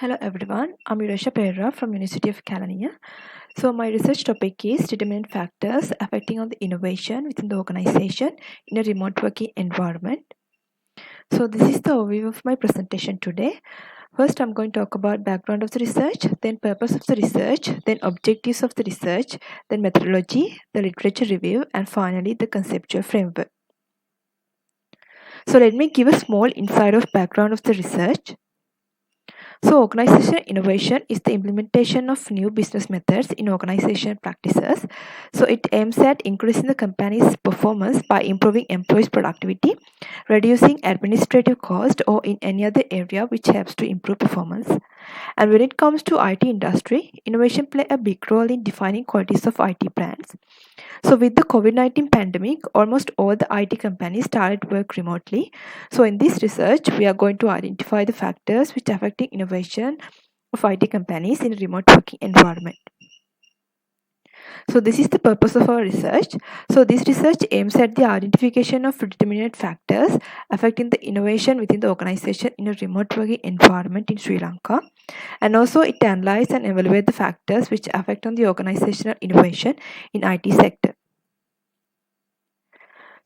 Hello everyone, I'm Perera from University of KELANIYA. So my research topic is determinant factors affecting on the innovation within the organization in a remote working environment. So this is the overview of my presentation today. First I'm going to talk about background of the research, then purpose of the research, then objectives of the research, then methodology, the literature review, and finally the conceptual framework. So let me give a small insight of background of the research. So organizational innovation is the implementation of new business methods in organizational practices. So it aims at increasing the company's performance by improving employees' productivity, reducing administrative cost, or in any other area which helps to improve performance. And when it comes to IT industry, innovation play a big role in defining qualities of IT plans. So with the COVID-19 pandemic, almost all the IT companies started work remotely. So in this research, we are going to identify the factors which are affecting innovation of IT companies in a remote working environment. So this is the purpose of our research. So this research aims at the identification of determinant factors affecting the innovation within the organization in a remote working environment in Sri Lanka. And also it analyzes and evaluates the factors which affect on the organizational innovation in IT sector.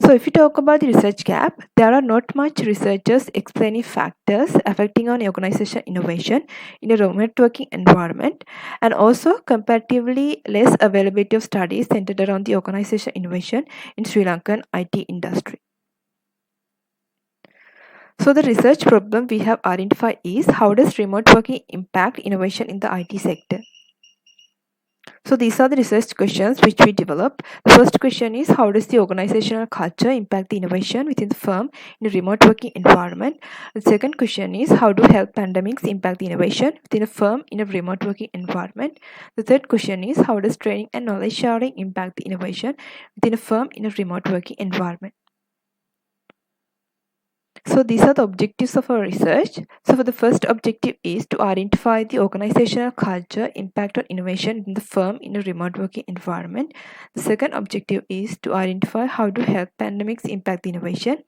So if we talk about the research gap, there are not much researchers explaining factors affecting on organizational innovation in a remote working environment, and also comparatively less availability of studies centered around the organizational innovation in Sri Lankan IT industry. So the research problem we have identified is how does remote working impact innovation in the IT sector? So these are the research questions which we developed. The first question is how does the organizational culture impact the innovation within the firm in a remote working environment? The second question is how do health pandemics impact the innovation within a firm in a remote working environment? The third question is how does training and knowledge sharing impact the innovation within a firm in a remote working environment? So these are the objectives of our research. So for the first objective is to identify the organizational culture impact on innovation in the firm in a remote working environment. The second objective is to identify how do health pandemics impact the innovation.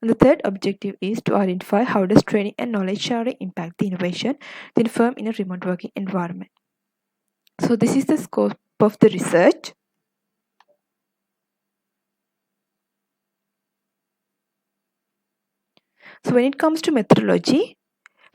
And the third objective is to identify how does training and knowledge sharing impact the innovation in the firm in a remote working environment. So this is the scope of the research. So when it comes to methodology,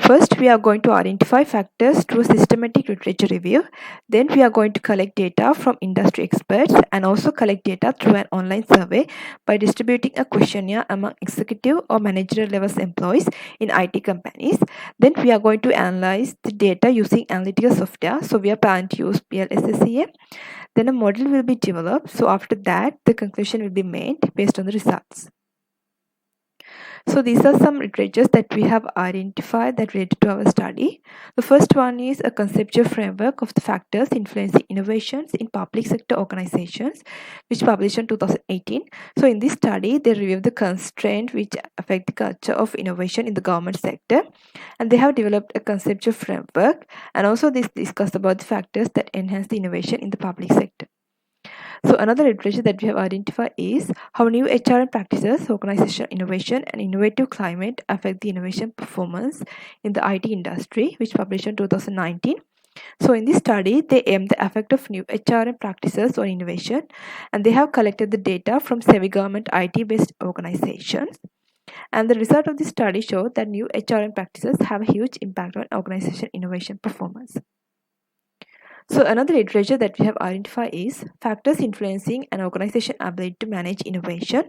first, we are going to identify factors through a systematic literature review. Then we are going to collect data from industry experts and also collect data through an online survey by distributing a questionnaire among executive or managerial levels employees in IT companies. Then we are going to analyze the data using analytical software. So we are planning to use PLSSEA. Then a model will be developed. So after that, the conclusion will be made based on the results. So these are some literatures that we have identified that related to our study. The first one is a conceptual framework of the factors influencing innovations in public sector organizations, which published in 2018. So in this study, they reviewed the constraints which affect the culture of innovation in the government sector, and they have developed a conceptual framework, and also this discussed about the factors that enhance the innovation in the public sector. So another literature that we have identified is how new HRM practices, organizational innovation, and innovative climate affect the innovation performance in the IT industry, which published in 2019. So in this study, they aim the effect of new HRM practices on innovation, and they have collected the data from semi-government IT-based organizations. And the result of this study showed that new HRM practices have a huge impact on organization innovation performance. So another literature that we have identified is factors influencing an organization's ability to manage innovation,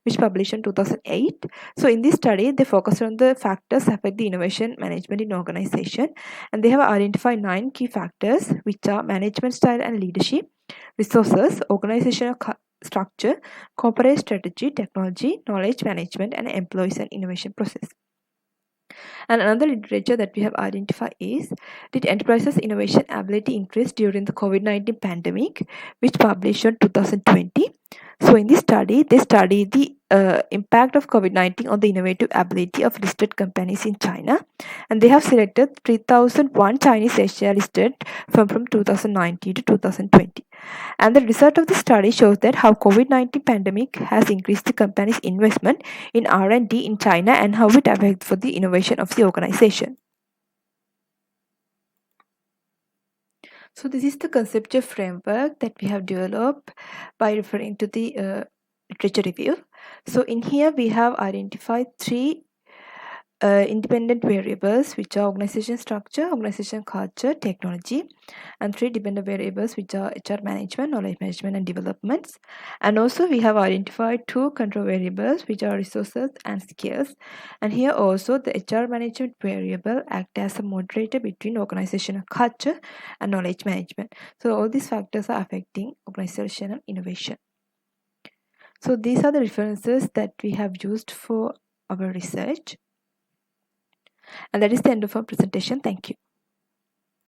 which published in 2008. So in this study, they focused on the factors affect the innovation management in organization, and they have identified 9 key factors, which are management style and leadership, resources, organizational structure, corporate strategy, technology, knowledge management, and employees and innovation process. And another literature that we have identified is did enterprises innovation ability increase during the COVID-19 pandemic, which published in 2020. So in this study, they studied the impact of COVID-19 on the innovative ability of listed companies in China, and they have selected 3001 Chinese Asia listed from 2019 to 2020. And the result of the study shows that how COVID-19 pandemic has increased the company's investment in R&D in China and how it affects for the innovation of the organization. So this is the conceptual framework that we have developed by referring to the literature review. So in here we have identified three independent variables, which are organization structure, organization culture, technology, and three dependent variables, which are HR management, knowledge management, and developments. And also we have identified two control variables, which are resources and skills. And here also the HR management variable act as a moderator between organizational culture and knowledge management. So all these factors are affecting organizational innovation. So these are the references that we have used for our research. And that is the end of our presentation. Thank you.